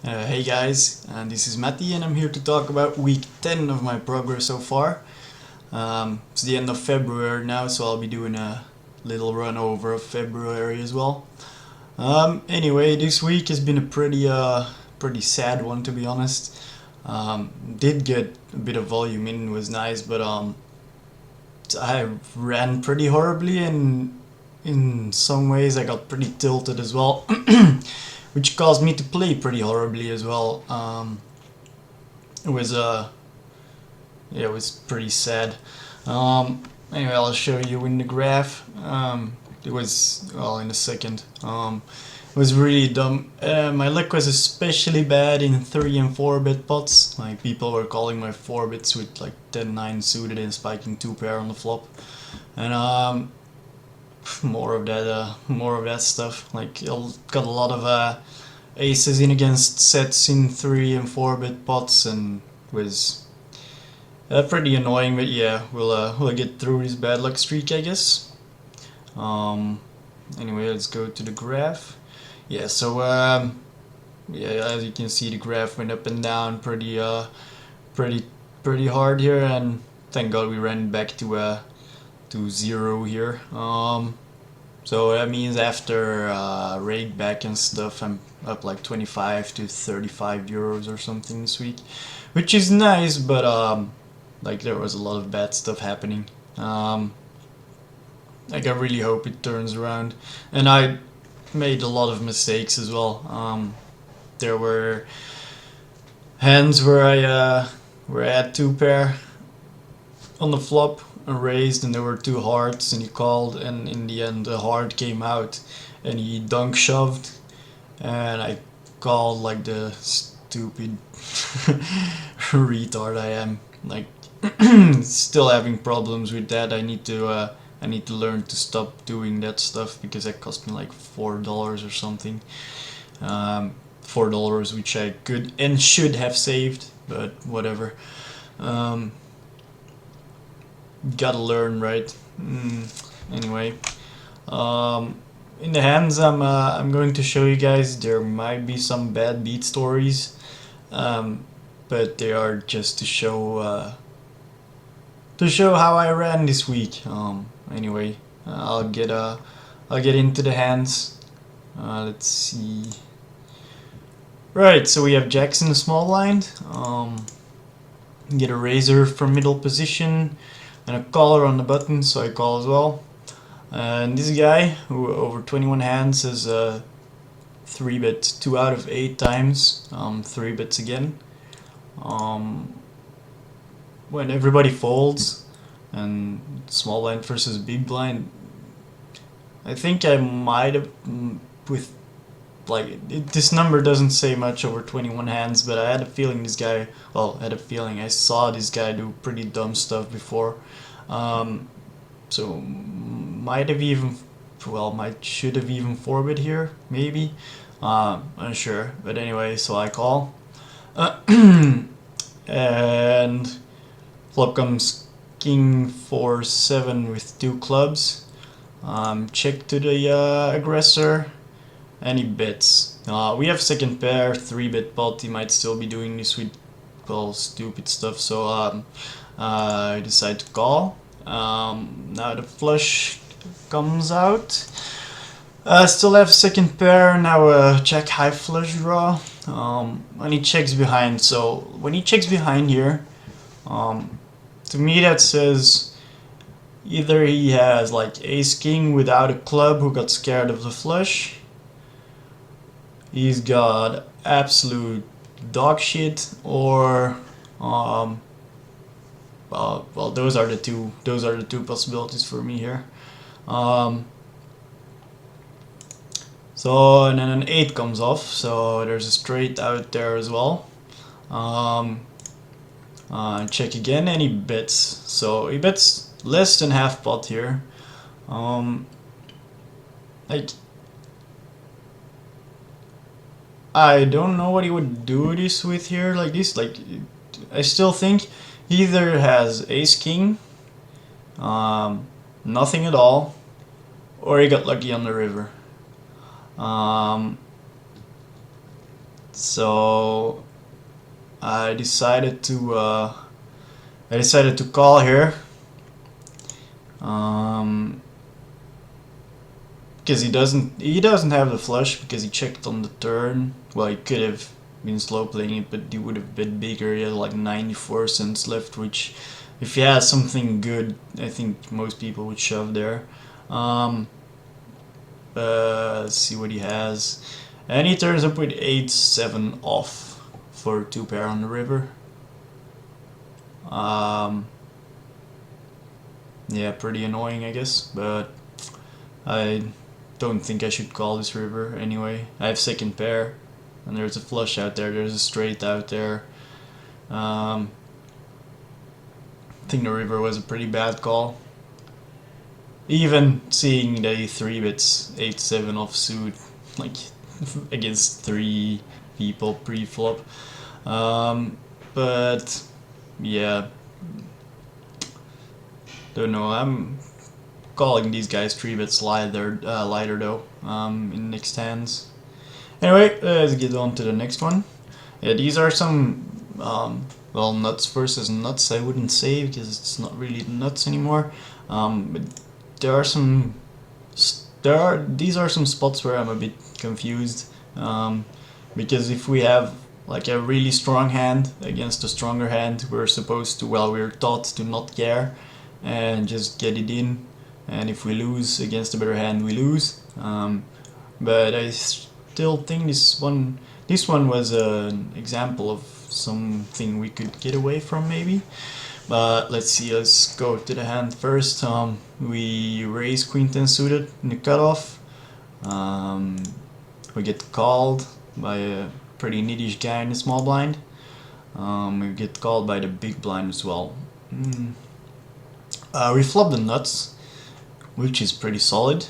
Hey guys, this is Matty and I'm here to talk about week 10 of my progress so far. It's the end of February now, so I'll be doing a little run over of February as well. Anyway, this week has been a pretty sad one to be honest. Did get a bit of volume in, was nice, but I ran pretty horribly and in some ways I got pretty tilted as well. Which caused me to play pretty horribly as well. It was yeah, it was pretty sad. Anyway, I'll show you in the graph. It was well in a second. It was really dumb. My luck was especially bad in 3 and 4-bit pots. Like people were calling my 4-bits with like 10-9 suited and spiking 2 pair on the flop, and more of that stuff. Like got a lot of aces in against sets in 3 and 4-bit pots, and was pretty annoying. But yeah, we'll get through this bad luck streak, I guess. Um, anyway, let's go to the graph. Yeah, so yeah, as you can see, the graph went up and down pretty pretty hard here, and thank God we ran back to zero here. So that means after rake back and stuff, I'm up like 25 to 35 euros or something this week, which is nice, but like there was a lot of bad stuff happening. Like I really hope it turns around, and I made a lot of mistakes as well. There were hands where I had 2 pair on the flop and raised, and there were 2 hearts, and he called, and in the end the heart came out, and he dunk shoved, and I called like the stupid retard I am. Like still having problems with that. I need to learn to stop doing that stuff because that cost me like $4 or something. $4 which I could and should have saved, but whatever. Um, Gotta learn, right? Anyway, um, in the hands, I'm going to show you guys. There might be some bad beat stories, um, but they are just to show how I ran this week. Anyway, I'll get into the hands. Let's see. Right, so we have Jacks in the small blind. Get a razor from middle position and a caller on the button, so I call as well. And this guy, who over 21 hands, has 3-bet 2 out of 8 times. 3-bets again. When everybody folds, and small blind versus big blind, I think I might have with this number doesn't say much over 21 hands, but I had a feeling this guy. Well, I had a feeling I saw this guy do pretty dumb stuff before. So might have even, well, might should have even 4-bit here, maybe. Unsure, but anyway, so I call, and flop comes King 4-7 with 2 clubs. Check to the aggressor, and he bets. We have second pair, 3-bet pot. He might still be doing this with, well, stupid stuff. So I decide to call. Now the flush comes out. Still have second pair, now a jack high flush draw. And he checks behind. So when he checks behind here, to me that says either he has like ace king without a club who got scared of the flush. He's got absolute dog shit, or well, those are the two possibilities for me here. So and then an 8 comes off, so there's a straight out there as well. Check again, and he bets. So he bets less than half pot here. Like I don't know what he would do this with here, like this. Like I still think he either has ace king, nothing at all, or he got lucky on the river. So I decided to call here, because he doesn't have the flush because he checked on the turn. Well, he could have been slow playing it, but he would have been bigger. He had like 94 cents left, which if he has something good, I think most people would shove there. Um, let's see what he has, and he turns up with 8-7 off for 2 pair on the river. Um, yeah, pretty annoying, I guess, but I don't think I should call this river anyway. I have second pair, and there's a flush out there, there's a straight out there. I think the river was a pretty bad call. Even seeing the 3-bits 8-7 offsuit, like against 3 people pre-flop. But yeah, don't know. I'm calling these guys 3-bits lighter though, in next hands. Anyway, let's get on to the next one. Yeah, these are some, well, nuts versus nuts, I wouldn't say, because it's not really nuts anymore. But there are some, these are some spots where I'm a bit confused. Because if we have like a really strong hand against a stronger hand, we're supposed to, well, we're taught to not care and just get it in. And if we lose against a better hand, we lose. But I still think this one was an example of something we could get away from, maybe. But let's see, let's go to the hand first. We raise queen 10 suited in the cutoff. We get called by a pretty nittish guy in the small blind. We get called by the big blind as well. We flop the nuts, which is pretty solid.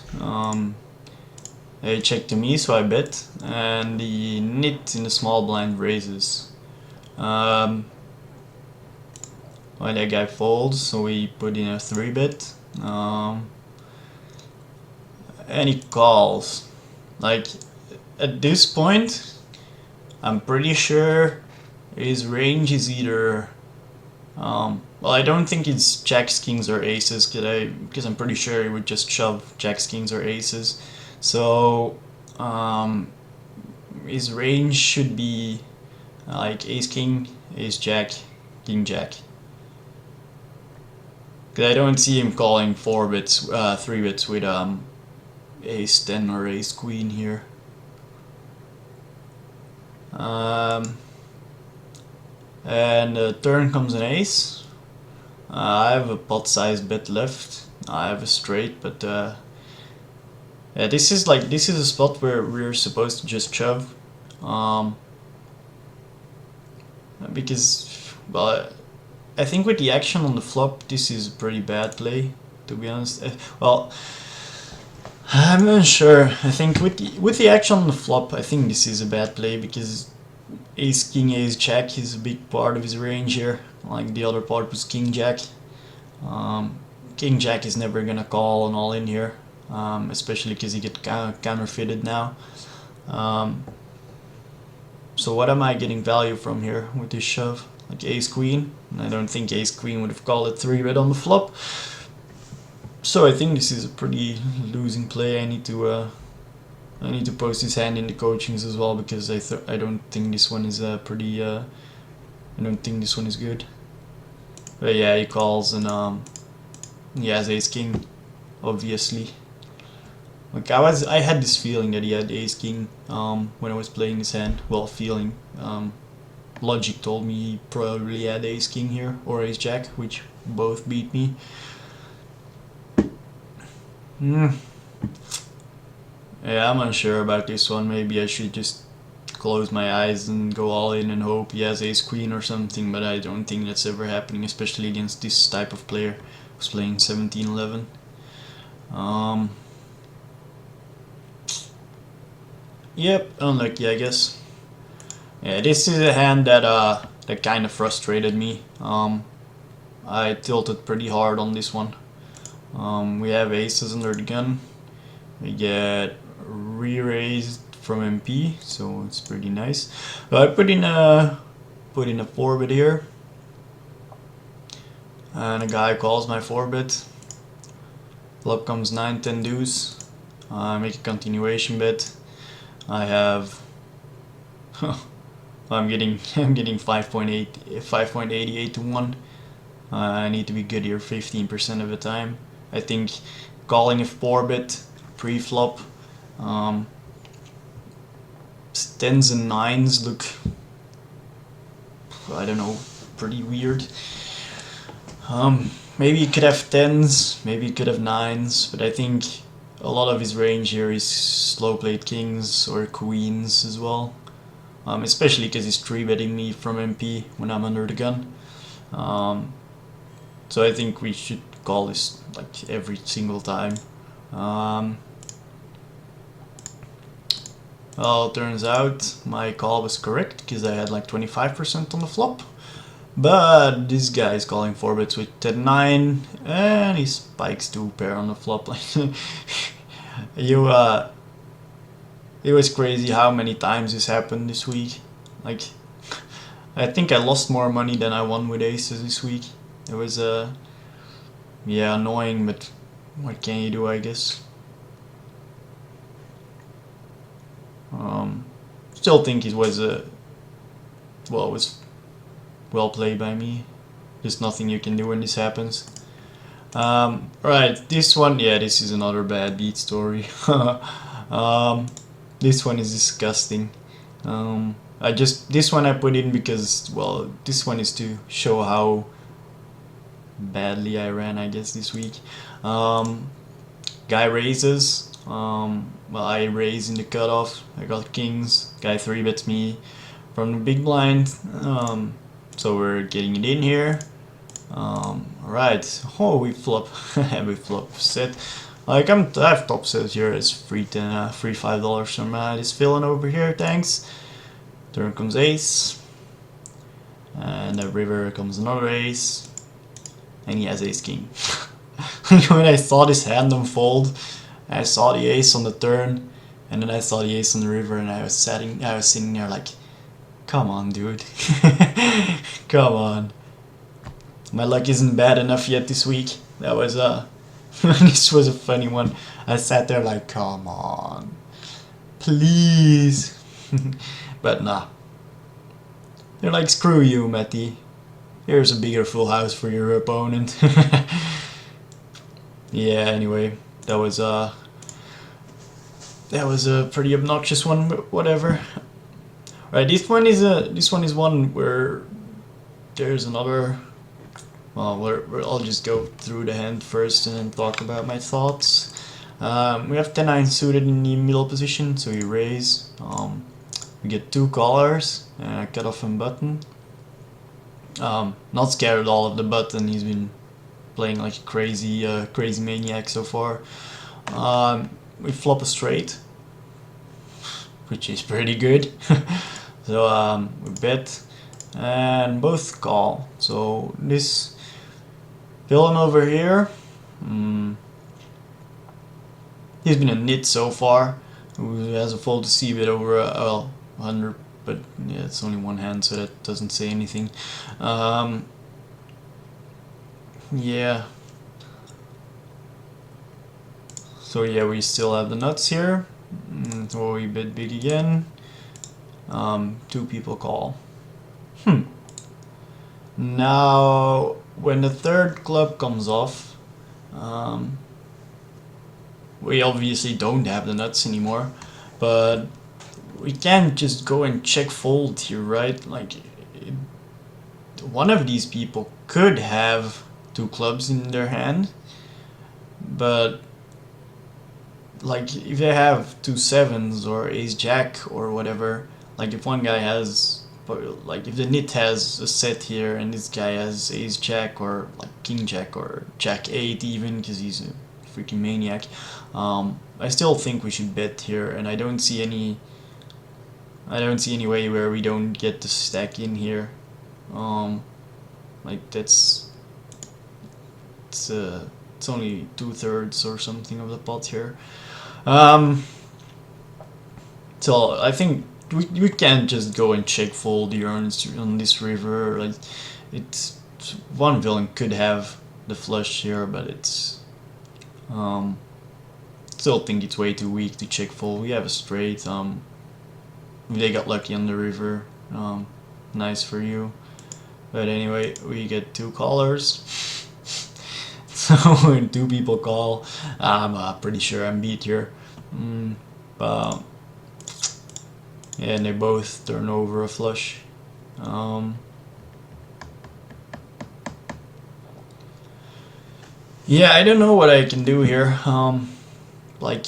They check to me, so I bet, and the nit in the small blind raises. Well, that guy folds, so we put in a 3-bet, and he calls. Like, at this point, I'm pretty sure his range is either, well, I don't think it's jacks, kings, or aces, because I'm pretty sure he would just shove jacks, kings, or aces. So his range should be like ace, king, ace, jack, king, jack. Because I don't see him calling 4-bits, 3-bits with ace 10 or ace queen here. And turn comes an ace. I have a pot size bet left. I have a straight, but yeah, this is a spot where we're supposed to just shove, because, well, I think with the action on the flop, this is a pretty bad play, to be honest. Well, I'm not sure. I think with the action on the flop, I think this is a bad play, because ace, king, ace, jack is a big part of his range here. Like the other part was king, jack. King, jack is never gonna call an all in here. Especially because he get counterfeited now. So what am I getting value from here with this shove? Like ace queen? I don't think ace queen would have called it 3-bet on the flop. So I think this is a pretty losing play. I need to post this hand in the coachings as well, because I don't think this one is pretty. I don't think this one is good. But yeah, he calls, and he has ace king, obviously. Like I had this feeling that he had ace king when I was playing this hand. Well, feeling. Logic told me he probably had ace king here or ace jack, which both beat me. Yeah, I'm unsure about this one. Maybe I should just close my eyes and go all in and hope he has ace queen or something, but I don't think that's ever happening, especially against this type of player who's playing 17-11. Yep, unlucky, I guess. Yeah, this is a hand that kind of frustrated me. I tilted pretty hard on this one. We have aces under the gun. We get re-raised from MP, so it's pretty nice. I put in a 4-bit here, and a guy calls my 4-bit. Flop comes 9, 10 deuce. I make a continuation bet. I have I'm getting 5.88 to 1. I need to be good here 15% of the time. I think calling a 4-bit pre-flop, 10s and 9s look, I don't know, pretty weird. Maybe you could have 10s, maybe you could have 9s, but I think a lot of his range here is slow played kings or queens as well. Especially because he's 3-betting me from MP when I'm under the gun. So I think we should call this like every single time. Well, it turns out my call was correct because I had like 25% on the flop. But this guy is calling 4-bets with 10-9 and he spikes 2-pair on the flop. Like it was crazy how many times this happened this week. Like I think I lost more money than I won with aces this week. It was yeah, annoying, but what can you do, I guess. Still think it was well played by me. There's nothing you can do when this happens. Right, this one, yeah, this is another bad beat story. This one is disgusting. This one I put in because, well, this one is to show how badly I ran, I guess, this week. Guy raises. Well, I raise in the cutoff. I got kings. Guy 3-bets me from the big blind. So we're getting it in here. Alright. Oh, we flop. We flop set. Like I have top set here as free $5 from this villain over here. Thanks. Turn comes ace, and the river comes another ace, and he has ace king. When I saw this hand unfold, I saw the ace on the turn, and then I saw the ace on the river, and I was sitting there like, come on, dude, come on. My luck isn't bad enough yet this week. That was this was a funny one. I sat there like, come on, please. But nah. They're like, screw you, Matty. Here's a bigger full house for your opponent. Yeah, anyway, that was a pretty obnoxious one, but whatever. Right, this one is one where there's another. Well, I'll just go through the hand first and then talk about my thoughts. We have 10-9 suited in the middle position, so you raise. We get 2 callers, cut off and button. Not scared at all of the button. He's been playing like a crazy maniac so far. We flop a straight, which is pretty good. So we bet and both call. So this villain over here, he's been a nit so far. Who has a fold to C-bet over 100, but yeah, it's only one hand, so that doesn't say anything. Yeah. So yeah, we still have the nuts here. So we bet big again. 2 people call. Now, when the 3rd club comes off, we obviously don't have the nuts anymore, but we can't just go and check fold here, right? Like, one of these people could have 2 clubs in their hand, but like if they have 2 sevens or ace jack or whatever, like if one guy has, like if the nit has a set here and this guy has ace jack or like king jack or jack 8 even, because he's a freaking maniac, I still think we should bet here, and I don't see any way where we don't get the stack in here. Like it's only 2/3 or something of the pot here. So I think we can't just go and check fold here on this river. Like, it's one villain could have the flush here, but it's still think it's way too weak to check fold. We have a straight. They got lucky on the river. Nice for you. But anyway, we get two callers. So when two people call, I'm pretty sure I'm beat here. But yeah, and they both turn over a flush. Yeah, I don't know what I can do here. Like,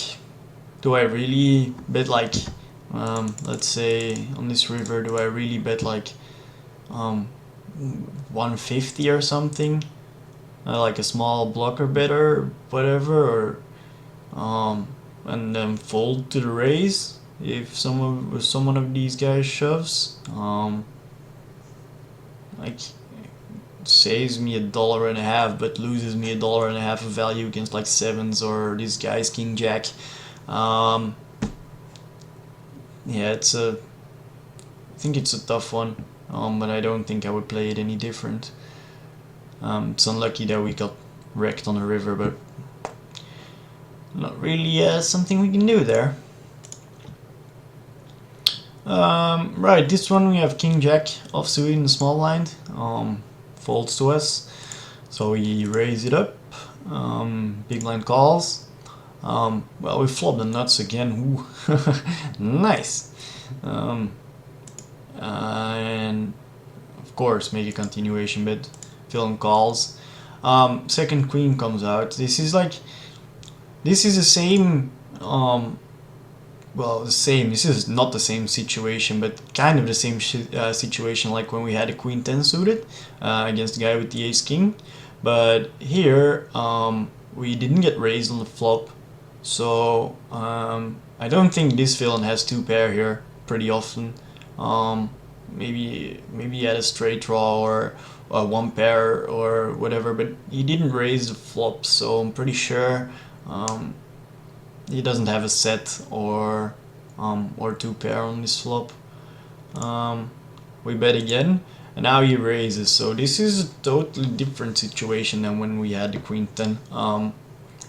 do I really bet like, let's say on this river, do I really bet like 150 or something? Like a small blocker bet or whatever, or and then fold to the raise if someone of these guys shoves. Like, saves me $1.50 but loses me $1.50 of value against like sevens or this guy's king jack. Yeah, I think it's a tough one, but I don't think I would play it any different. It's unlucky that we got wrecked on the river, but not really something we can do there. Right, this one we have king jack offsuit in the small blind. Folds to us, so we raise it up. Big blind calls. Well, we flop the nuts again. Ooh. Nice. And of course make a continuation bet. Villain calls. Second queen comes out. This is the same. Well, the same. This is not the same situation, but kind of the same situation like when we had a queen 10 suited against the guy with the ace king. But here we didn't get raised on the flop, so I don't think this villain has two pair here pretty often. Maybe he had a straight draw or one pair or whatever, but he didn't raise the flop, so I'm pretty sure he doesn't have a set or two pair on this flop. We bet again, and now he raises. So this is a totally different situation than when we had the queen 10.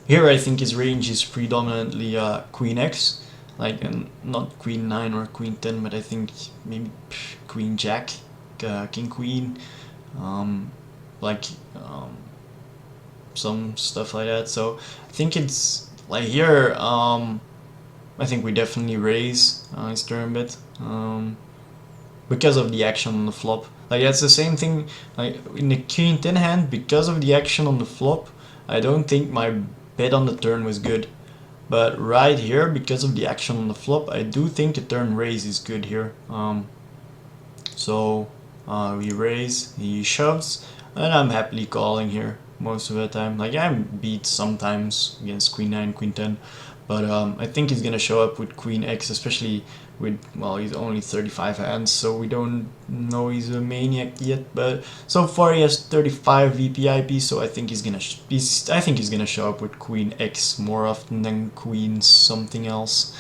Here I think his range is predominantly queen x, like, and not queen 9 or queen 10, but I think maybe queen jack, king queen, like some stuff like that. So I think it's like here, I think we definitely raise his turn bet because of the action on the flop. Like, that's the same thing like in the king 10 hand. Because of the action on the flop, I don't think my bet on the turn was good. But right here, because of the action on the flop, I do think the turn raise is good here. So we raise, he shoves, and I'm happily calling here most of the time. Like, I'm beat sometimes against queen 9, queen 10, but I think he's gonna show up with queen x, especially with, well, he's only 35 hands, so we don't know he's a maniac yet, but so far he has 35 VPIP, so I think he's gonna show up with queen x more often than queen something else.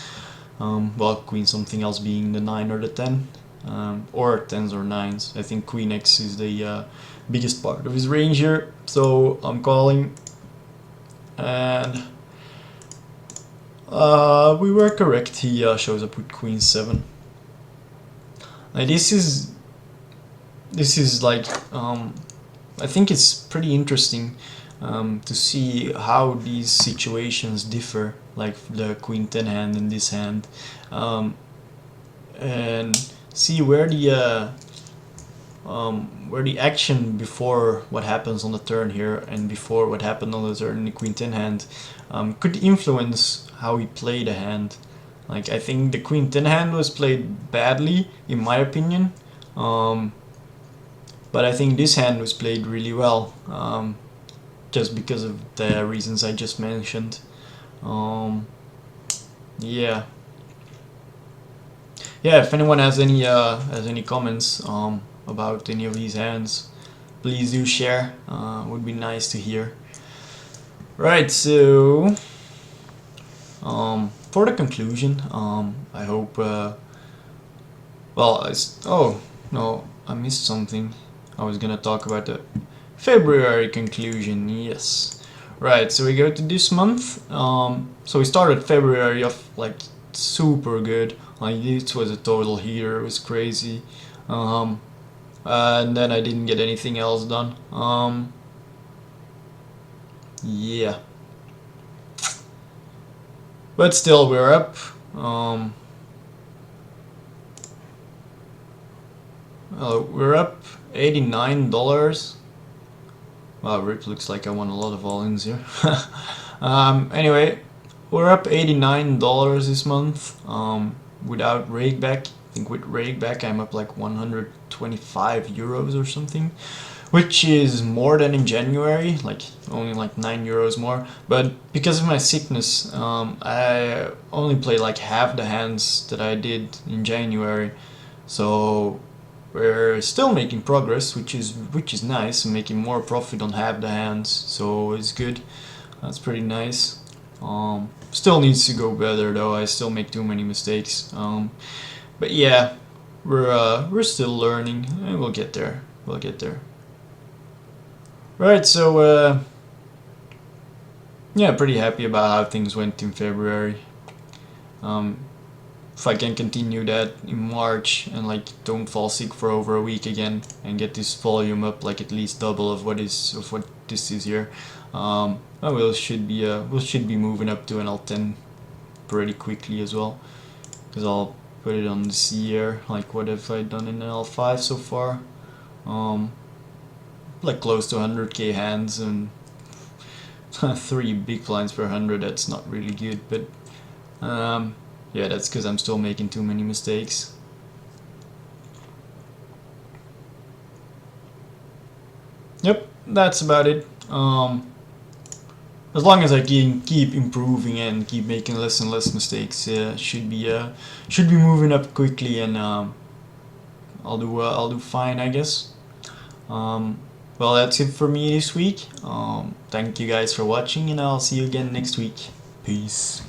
Well, queen something else being the 9 or the 10. Or 10s or 9s. I think queen x is the biggest part of his range here, so I'm calling, and we were correct. He shows up with queen 7. Now this is like, I think it's pretty interesting to see how these situations differ, like the queen 10 hand and this hand, and see where the action before what happens on the turn here and before what happened on the turn in the queen 10 hand could influence how we play the hand. Like, I think the queen 10 hand was played badly in my opinion, but I think this hand was played really well, just because of the reasons I just mentioned. Yeah. Yeah, if anyone has any comments about any of these hands, please do share. Would be nice to hear. Right, so for the conclusion, I hope. Oh no, I missed something. I was gonna talk about the February conclusion. Yes, right. So we go to this month. So we started February off like super good. Like this was a total heater. It was crazy. Um, and then I didn't get anything else done. Yeah, but still we're up. Um, we're up $89. Wow, Rip looks like I won a lot of volumes here. Anyway, we're up $89 this month without Rakeback. I think with Rakeback I'm up like 125 euros or something, which is more than in January, like only like 9 euros more. But because of my sickness, I only played like half the hands that I did in January. So we're still making progress, which is nice, and making more profit on half the hands, so it's good. That's pretty nice. Still needs to go better though. I still make too many mistakes. But yeah, we're still learning, and we'll get there. We'll get there. Right. So yeah, pretty happy about how things went in February. Um, if I can continue that in March and like don't fall sick for over a week again and get this volume up like at least double of what this is here, we should be moving up to an L10 pretty quickly as well, because I'll put it on this year. Like what have I done in an L5 so far? Like close to 100k hands and 3 big blinds per 100. That's not really good, but yeah, that's because I'm still making too many mistakes. Yep, that's about it. As long as I can keep improving and keep making less and less mistakes, should be moving up quickly, and I'll do fine, I guess. Well, that's it for me this week. Thank you guys for watching, and I'll see you again next week. Peace.